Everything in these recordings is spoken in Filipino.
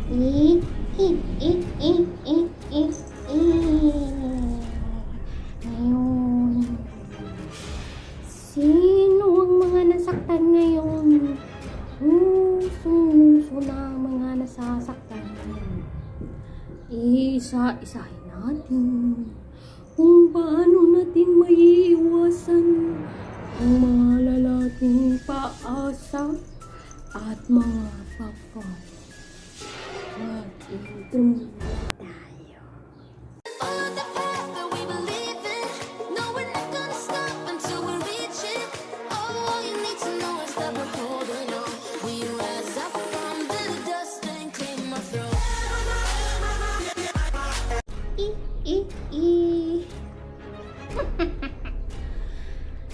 Eh, eh, eh, eh, eh, eh, Ngayon, sino ang mga nasaktan ngayon? Suso na ang mga nasasaktan ngayon. Isa-isahin natin kung paano natin maiiwasan ang mga lalaking paasa at mga pakal. Mag-intro tayo.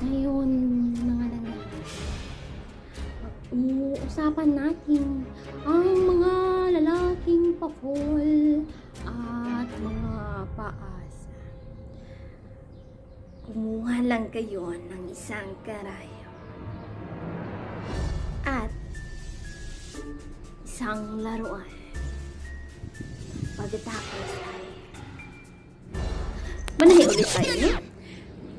Ngayon, mga nangyari, uusapan natin ang mga lalaking pakol at mga paasa. Kumuha lang kayo ng isang karayo at isang laruan. Pagkatapos ay manahin ulit tayo.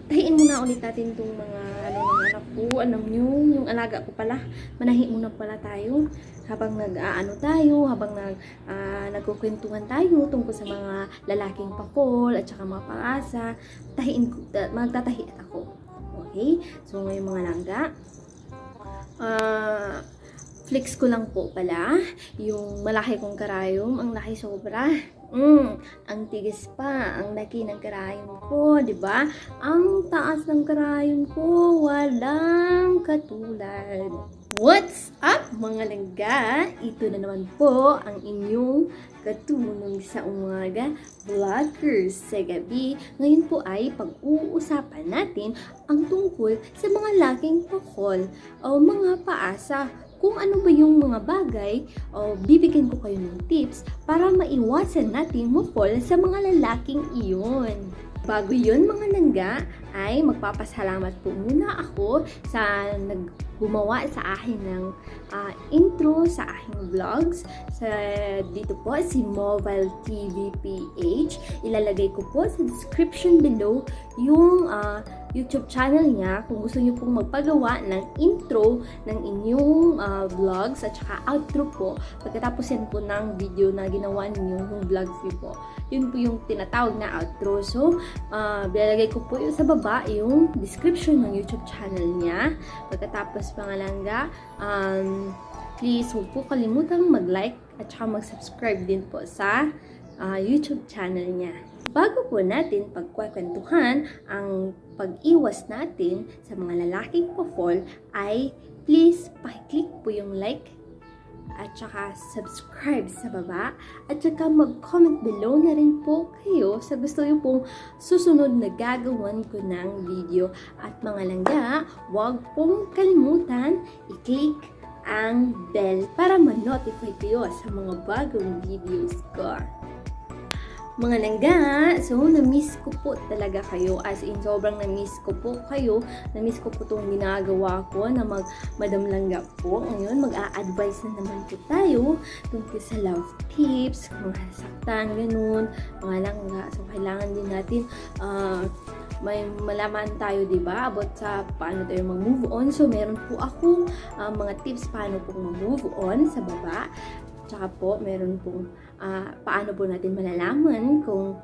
Tahiin muna ulit natin itong mga ng anak ko. Alam nyo, yung alaga ko pala. Manahin muna pala tayo habang habang nagkukwentuhan tayo tungkol sa mga lalaking pakol at saka mga paasa. Magtatahi ako. Okay? So ngayon mga langga, flex ko lang po pala yung malaki kong karayom. Ang laki sobra. Ang tigas pa, ang laki ng karayom ko, di ba? Ang taas ng karayom ko, walang katulad. What's up mga langga? Ito na naman po ang inyong katulong sa umaga vloggers sa gabi. Ngayon po ay pag-uusapan natin ang tungkol sa mga laking pakol o mga paasa. Kung ano ba yung mga bagay, bibigyan ko kayo ng tips para maiwasan natin mapol sa mga lalaking iyon. Bago yun mga langga, ay magpapasalamat po muna ako sa gumawa sa akin ng intro sa aking vlogs. Dito po si Mobile TV PH. Ilalagay ko po sa description below yung YouTube channel niya kung gusto niyo pong magpagawa ng intro ng inyong vlogs at saka outro po. Pagkatapos yan po ng video na ginawa niyo yung vlogs niyo po. Yun po yung tinatawag na outro. So, ilalagay ko po yung sa baba yung description ng YouTube channel niya. Pagkatapos mga langga, please huwag po kalimutang mag-like at saka mag-subscribe din po sa YouTube channel niya. Bago po natin pagkwekwentuhan ang pag-iwas natin sa mga lalaking pakol, ay please pakiclick po yung like at saka subscribe sa baba at saka mag-comment below na rin po kayo sa gusto nyo pong susunod na gagawan ko ng video. At mga langga, huwag pong kalimutan i-click ang bell para ma-notify kayo sa mga bagong videos ko. Mga langga, so na-miss ko po talaga kayo, as in sobrang na-miss ko po kayo. Na-miss ko po itong ginagawa ko na Madam Langga po. Ngayon, mag-a-advise na naman po tayo tungkol sa love tips, mga saktan, ganun, mga langga. So, kailangan din natin may malaman tayo, diba, about sa paano tayo mag-move on. So, meron po ako mga tips paano po mag-move on sa baba. Tsaka po, meron pong paano po natin malalaman kung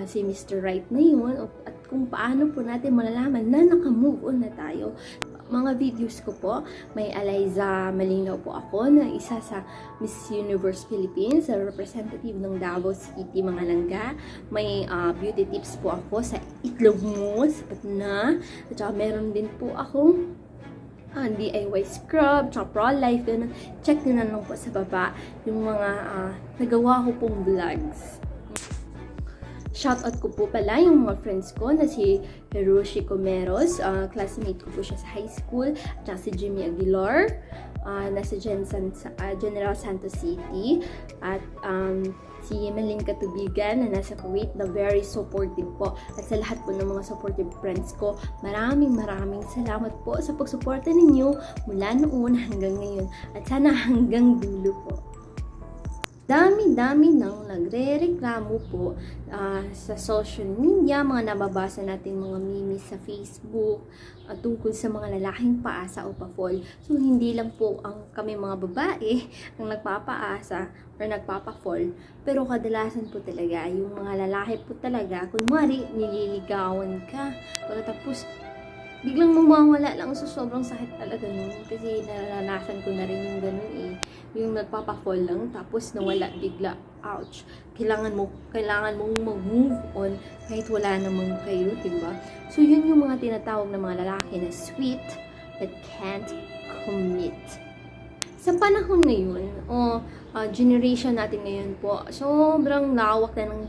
si Mr. Right na yun at kung paano po natin malalaman na naka-move on na tayo. Mga videos ko po, may Eliza Malinaw po ako na isa sa Miss Universe Philippines, sa representative ng Davao City mga langga. May beauty tips po ako sa itlog mo, sapat na. At saka meron din po akong DIY scrub, tsaka pro-life, ganun. Check nyo na lang po sa baba yung mga nagawa ko pong vlogs. Shoutout ko po pala yung mga friends ko na si Hiroshi Comeros, classmate ko po siya sa high school, at saka si Jimmy Aguilar, nasa General Santos City, at si Maling Katubigan na nasa Kuwait na very supportive po. At sa lahat po ng mga supportive friends ko, maraming salamat po sa pagsuporta ninyo mula noon hanggang ngayon. At sana hanggang dulo po. Dami-dami nang nagre-reklamo po sa social media, mga nababasa natin mga memes sa Facebook tungkol sa mga lalaking paasa o pa-fall. So, hindi lang po kami mga babae ang nagpapaasa or nagpapa-fall. Pero kadalasan po talaga, yung mga lalaki po talaga, kunwari, nililigawan ka. Pagkatapos, biglang mawawala lang sa sobrang sakit talaga nun. Kasi naranasan ko na rin yung ganun yung nagpapa-fall lang, tapos nawala bigla. Ouch. Kailangan mong mag-move on kahit wala namang kayo, diba? So, yun yung mga tinatawag na mga lalaki na sweet that can't commit. Sa panahon ngayon, generation natin ngayon po, sobrang lawak na ng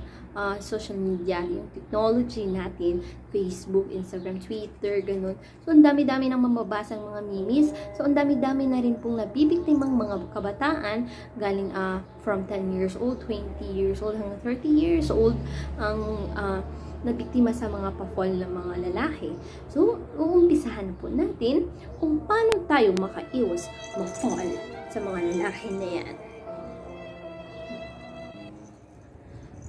social media, yung technology natin, Facebook, Instagram, Twitter, ganun. So, ang dami-dami nang mababasang mga memes. So, ang dami-dami na rin pong nabibiktimang mga kabataan galing from 10 years old, 20 years old, hanggang 30 years old ang nabiktima sa mga pa-fall ng mga lalaki. So, uumpisahan po natin kung paano tayo makaiwas ma-fall sa mga lalaki na yan.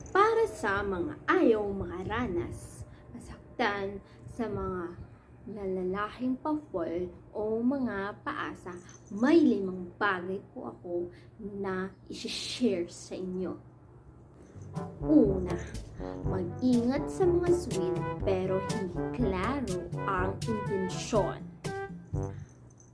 Para sa mga ayaw makaranas, masaktan sa mga lalaking pa-fall o mga paasa, may 5 bagay po ako na i-share sa inyo. Una, mag-ingat sa mga sweet pero hindi klaro ang intensyon.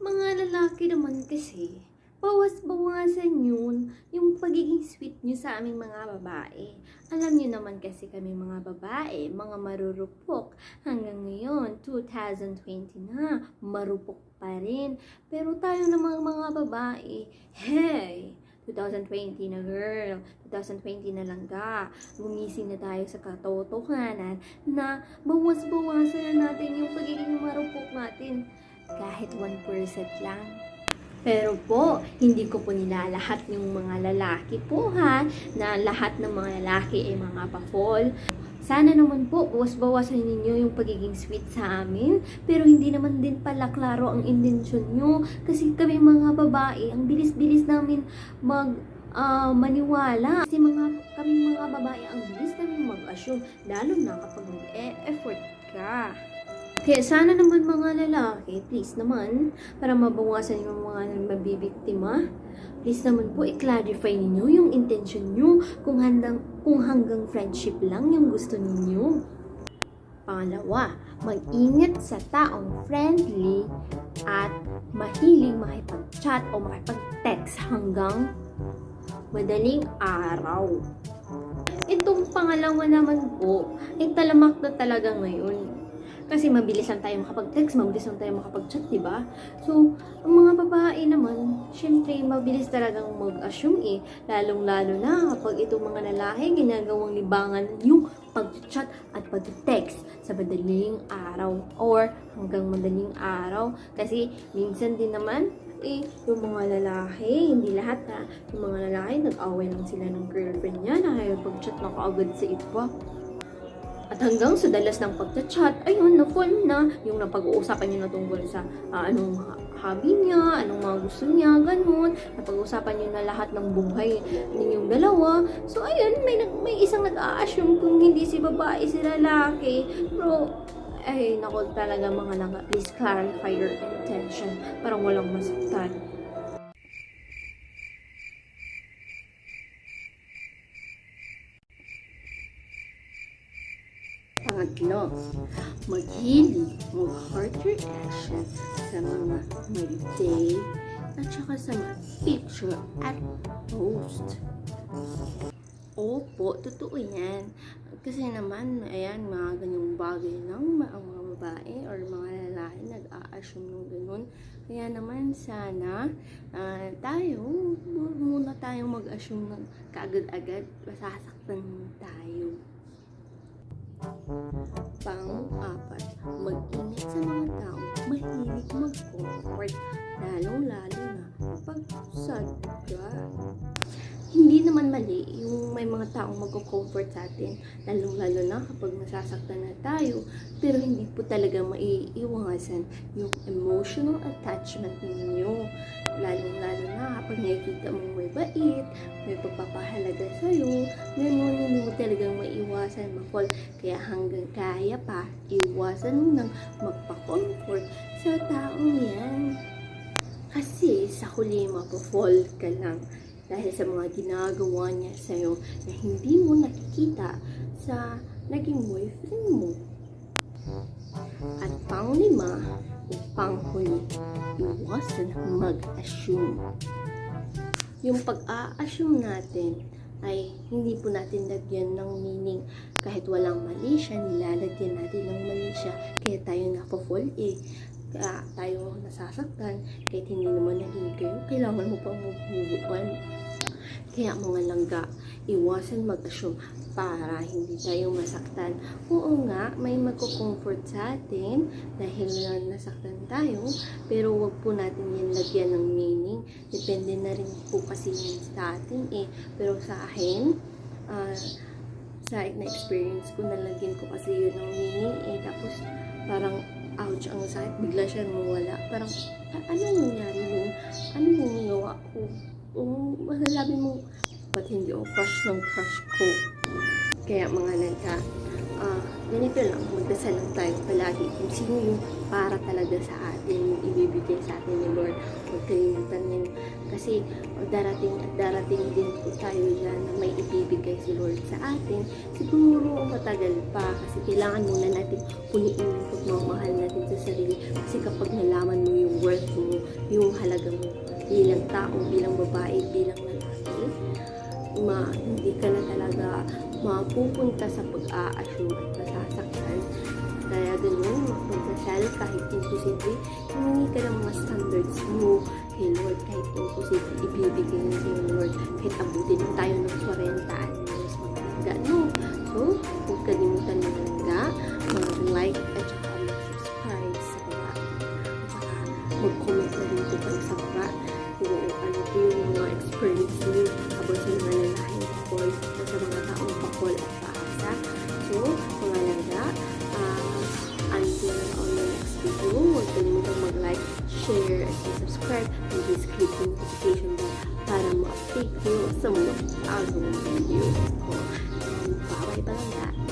Mga lalaki naman kasi, bawas-bawasan yun yung pagiging sweet nyo sa aming mga babae. Alam nyo naman kasi kami mga babae, mga marurupok. Hanggang ngayon, 2020 na, marupok pa rin. Pero tayo namang mga babae, hey! 2020 na girl, 2020 na langga. Gumising na tayo sa katotohanan na bawas-bawasan na natin yung pagiging marupok natin. Kahit 1% lang. Pero po, hindi ko po nilalahat yung mga lalaki po ha, na lahat ng mga lalaki ay mga pa-fall. Sana naman po, bawas-bawasan ninyo yung pagiging sweet sa amin, pero hindi naman din pala klaro ang intensyon nyo. Kasi kami mga babae, ang bilis-bilis namin maniwala. Kasi kami mga babae, ang bilis namin mag-assume, lalo na kapag mag-e-effort ka. Kaya sana naman mga lalaki, please naman, para mabawasan yung mga mabibiktima, please naman po i-clarify ninyo yung intention nyo kung hanggang friendship lang yung gusto ninyo. Pangalawa, mag-ingat sa taong friendly at mahilig makipag-chat o makipag-text hanggang madaling araw. Itong pangalawa naman po, ay talamak na talaga ngayon. Kasi mabilis lang tayo makapag-text, mabilis lang tayo makapag-chat, diba? So, ang mga babae naman, syempre, mabilis talagang mag-assume lalong-lalo na kapag itong mga lalaki, ginagawang libangan yung pag-chat at pag-text sa madaling araw or hanggang madaling araw. Kasi, minsan din naman, yung mga lalaki, hindi lahat ha, yung mga lalaki, nag-away lang sila ng girlfriend niya, nakipag-chat na kaagad sa iba. At hanggang sa dalas ng pagchat, ayun, na-fall na. Yung napag-uusapan nyo na tungkol sa anong hobby niya, anong mga gusto niya, ganun. Napag-uusapan nyo na lahat ng buhay ninyong dalawa. So, ayun, may isang nag-a-assume kung hindi si babae, si lalaki. Pero, ay, naku talaga mga langga, please clarify your intention. Parang walang masaktan. Pangatlo, mag-healing, mag-heart reaction sa mga may-day at saka sa mga picture at post. Opo, totoo yan. Kasi naman, ayan, mga ganyang bagay lang ang mga babae or mga lalaki nag-a-assume ng ganun. Kaya naman sana muna tayong mag-assume ng kaagad-agad, masasaktan tayo. Pang-apat, mag-ingat sa mga tao mahilig mag-comfort, lalong-lalo na pag sad ka. Hindi naman mali yung may mga taong mag-comfort sa atin, lalong-lalo na kapag nasasaktan na tayo, pero hindi po talaga maiiwasan yung emotional attachment ninyo. Lalong-lalo na kapag nakikita mong may bait, may pagpapahalaga sa'yo, ganun, hindi mo talagang maiwasan ma-fall. Kaya hanggang kaya pa, iwasan mo nang magpa-comfort sa taong yan. Kasi sa huli, mapafall ka lang dahil sa mga ginagawa niya sa'yo na hindi mo nakikita sa naging boyfriend mo. At panglima, panghuli, iwasan mag-assume. Yung pag-a-assume natin ay hindi po natin lagyan ng meaning. Kahit walang mali siya, nilalagyan natin ng mali siya. Kaya tayo napafall kaya tayo nasasaktan. Kahit hindi naman naging kayo, kailangan mo pang mabubuan. Kaya mga langga, iwasan mag-assume para hindi tayo masaktan. Oo nga, may magko-comfort sa atin dahil nasaktan tayo, pero wag po natin yan lagyan ng meaning. Depende na rin po kasi yun sa atin Pero sa akin, sa na-experience ko, nalagyan ko kasi yun ng meaning tapos parang ouch, ang sakit, bigla siya nawala. Parang, ano nangyari nun? Ano yung ginawa ko? Masasabi mo, ba't hindi ako crush ng crush ko? Kaya mga langga, ganito lang, magdasal lang tayo palagi kung sino yung para talaga sa atin, yung ibibigay sa atin ni Lord. Huwag kalimutan yun. Kasi darating at darating din po tayo dyan na may ibibigay si Lord sa atin. Siguro matagal pa kasi kailangan muna natin puniin yung pagmamahal natin sa sarili. Kasi kapag nalaman mo yung worth mo, yung halaga mo bilang tao, bilang babae, bilang lalaki, hindi ka na talaga mapupunta sa pag-a-assume at nasasaktan. Kaya ganun, magdasal kahit imposible, humingi ka ng mga standards mo kay Lord. Kahit imposible, ibibigay niya sa'yo Lord. Kahit abutin mo tayo ng 40 anyos, magdasal, no? So, huwag kalimutan mo langga, mag-like at saka mag-subscribe sa baba. At saka mag-comment na rin po kayo sa baba kung ano po yung mga experience niyo about sa mga lalahing pakol o sa mga taong pakol at paasa. So, mga langga, until on the next video, huwag kalimutan mag-like, share, at subscribe, and please click the notification bell para ma-update kayo sa mga bagong videos ko. And bye-bye, langga!